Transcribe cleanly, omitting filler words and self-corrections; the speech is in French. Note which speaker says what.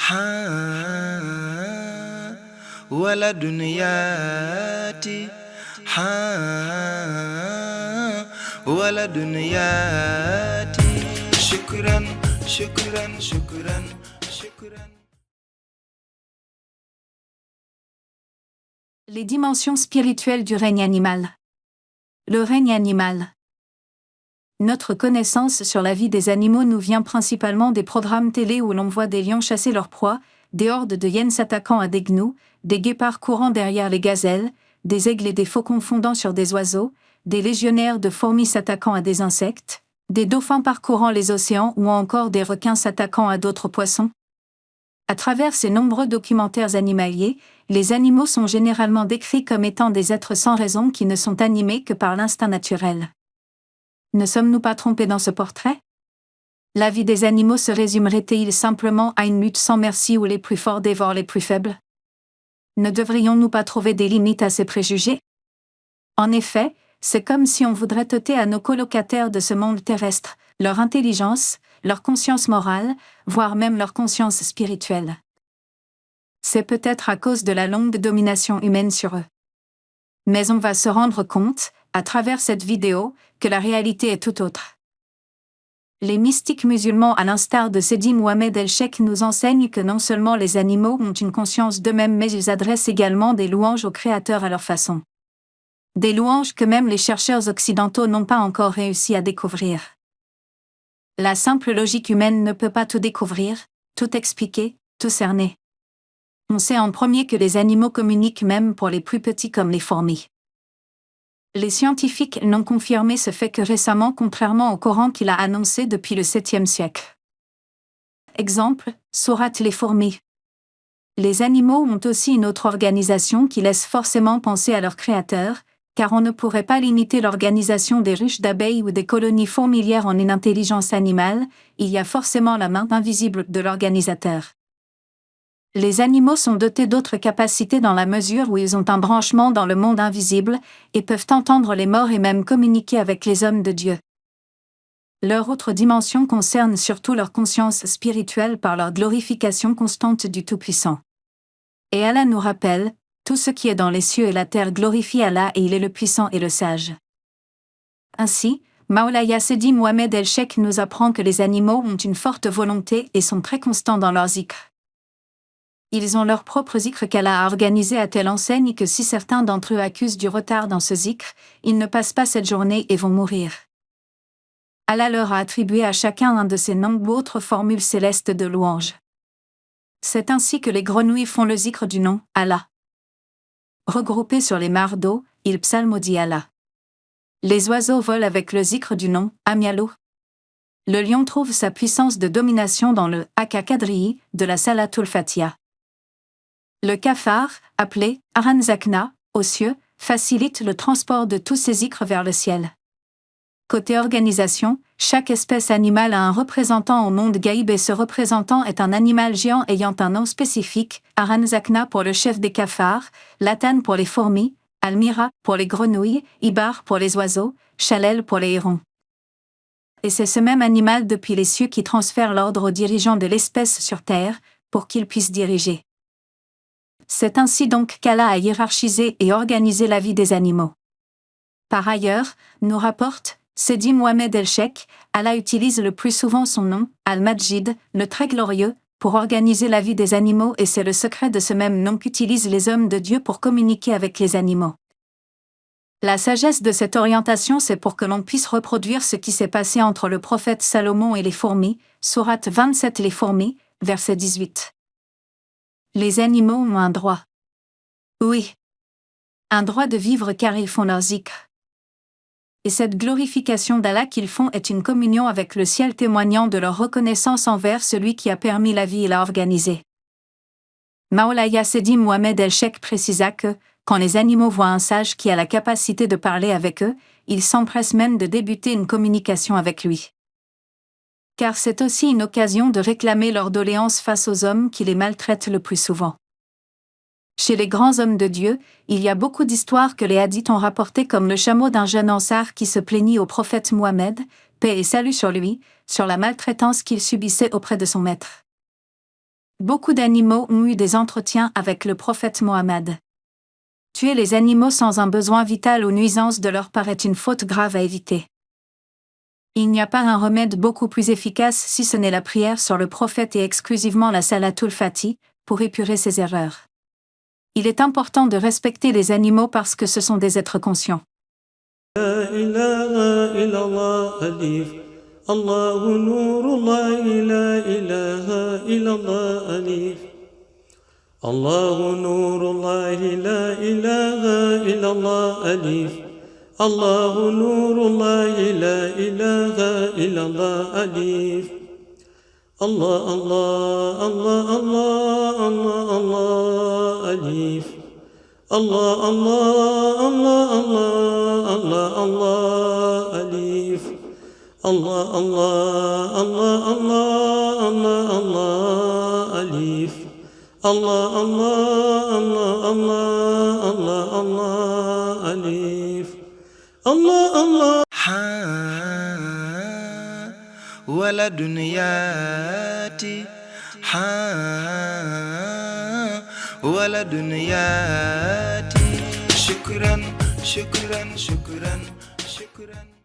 Speaker 1: ها ولد ياتي ها ولد ياتي شكرا شكرا شكرا شكرا.
Speaker 2: Les dimensions spirituelles du règne animal. Le règne animal. Notre connaissance sur la vie des animaux nous vient principalement des programmes télé où l'on voit des lions chasser leurs proies, des hordes de hyènes s'attaquant à des gnous, des guépards courant derrière les gazelles, des aigles et des faucons fondant sur des oiseaux, des légionnaires de fourmis s'attaquant à des insectes, des dauphins parcourant les océans ou encore des requins s'attaquant à d'autres poissons. À travers ces nombreux documentaires animaliers, les animaux sont généralement décrits comme étant des êtres sans raison qui ne sont animés que par l'instinct naturel. Ne sommes-nous pas trompés dans ce portrait? La vie des animaux se résumerait-il simplement à une lutte sans merci où les plus forts dévorent les plus faibles? Ne devrions-nous pas trouver des limites à ces préjugés? En effet, c'est comme si on voudrait ôter à nos colocataires de ce monde terrestre leur intelligence, leur conscience morale, voire même leur conscience spirituelle. C'est peut-être à cause de la longue domination humaine sur eux. Mais on va se rendre compte, à travers cette vidéo, que la réalité est tout autre. Les mystiques musulmans, à l'instar de Sidi Mohamed El-Sheikh, nous enseignent que non seulement les animaux ont une conscience d'eux-mêmes, mais ils adressent également des louanges au Créateur à leur façon. Des louanges que même les chercheurs occidentaux n'ont pas encore réussi à découvrir. La simple logique humaine ne peut pas tout découvrir, tout expliquer, tout cerner. On sait en premier que les animaux communiquent même pour les plus petits comme les fourmis. Les scientifiques n'ont confirmé ce fait que récemment, contrairement au Coran qu'il a annoncé depuis le 7e siècle. Exemple, sourate les fourmis. Les animaux ont aussi une autre organisation qui laisse forcément penser à leur créateur, car on ne pourrait pas limiter l'organisation des ruches d'abeilles ou des colonies fourmilières en une intelligence animale, il y a forcément la main invisible de l'organisateur. Les animaux sont dotés d'autres capacités dans la mesure où ils ont un branchement dans le monde invisible et peuvent entendre les morts et même communiquer avec les hommes de Dieu. Leur autre dimension concerne surtout leur conscience spirituelle par leur glorification constante du Tout-Puissant. Et Allah nous rappelle, tout ce qui est dans les cieux et la terre glorifie Allah et il est le puissant et le sage. Ainsi, Maulaya Sidi Mohamed El-Sheikh nous apprend que les animaux ont une forte volonté et sont très constants dans leur zikr. Ils ont leur propre zikr qu'Allah a organisé à telle enseigne que si certains d'entre eux accusent du retard dans ce zikr, ils ne passent pas cette journée et vont mourir. Allah leur a attribué à chacun un de ces noms ou autres formules célestes de louange. C'est ainsi que les grenouilles font le zikr du nom Allah. Regroupés sur les mares d'eau, ils psalmodient Allah. Les oiseaux volent avec le zikr du nom Amialo. Le lion trouve sa puissance de domination dans le Hakka-Kadri'i de la Salatul Fatiha. Le cafard, appelé Aranzakna, aux cieux, facilite le transport de tous ces zikrs vers le ciel. Côté organisation, chaque espèce animale a un représentant au monde gaïb et ce représentant est un animal géant ayant un nom spécifique, Aranzakna pour le chef des cafards, Latan pour les fourmis, Almira pour les grenouilles, Ibar pour les oiseaux, Chalel pour les hérons. Et c'est ce même animal depuis les cieux qui transfère l'ordre aux dirigeants de l'espèce sur terre, pour qu'ils puissent diriger. C'est ainsi donc qu'Allah a hiérarchisé et organisé la vie des animaux. Par ailleurs, nous rapporte Sidi Mohamed El-Sheikh, Allah utilise le plus souvent son nom, Al-Majid, le très glorieux, pour organiser la vie des animaux et c'est le secret de ce même nom qu'utilisent les hommes de Dieu pour communiquer avec les animaux. La sagesse de cette orientation, c'est pour que l'on puisse reproduire ce qui s'est passé entre le prophète Salomon et les fourmis, sourate 27 les fourmis, verset 18. Les animaux ont un droit. Oui. Un droit de vivre car ils font leur zikr. Et cette glorification d'Allah qu'ils font est une communion avec le ciel témoignant de leur reconnaissance envers celui qui a permis la vie et l'a organisée. Maulaya Sidi Mohamed El-Sheikh précisa que, quand les animaux voient un sage qui a la capacité de parler avec eux, ils s'empressent même de débuter une communication avec lui. Car c'est aussi une occasion de réclamer leur doléance face aux hommes qui les maltraitent le plus souvent. Chez les grands hommes de Dieu, il y a beaucoup d'histoires que les hadiths ont rapportées comme le chameau d'un jeune Ansar qui se plaignit au prophète Mohammed, paix et salut sur lui, sur la maltraitance qu'il subissait auprès de son maître. Beaucoup d'animaux ont eu des entretiens avec le prophète Mohammed. Tuer les animaux sans un besoin vital ou nuisance de leur part est une faute grave à éviter. Il n'y a pas un remède beaucoup plus efficace si ce n'est la prière sur le prophète et exclusivement la salatul Fati, pour épurer ses erreurs. Il est important de respecter les animaux parce que ce sont des êtres conscients.
Speaker 3: لا إله إلا الله أليف الله نور الله لا إله إلا الله أليف الله نور الله لا إله إلا الله أليف الله نور الله لا إله إلا الله أليف الله الله الله الله الله الله أليف الله الله الله الله الله الله أليف الله الله الله الله الله الله أليف الله الله الله الله الله الله أليف الله الله
Speaker 1: ولد ياتي ولد ياتي شكرا شكرا شكرا شكرا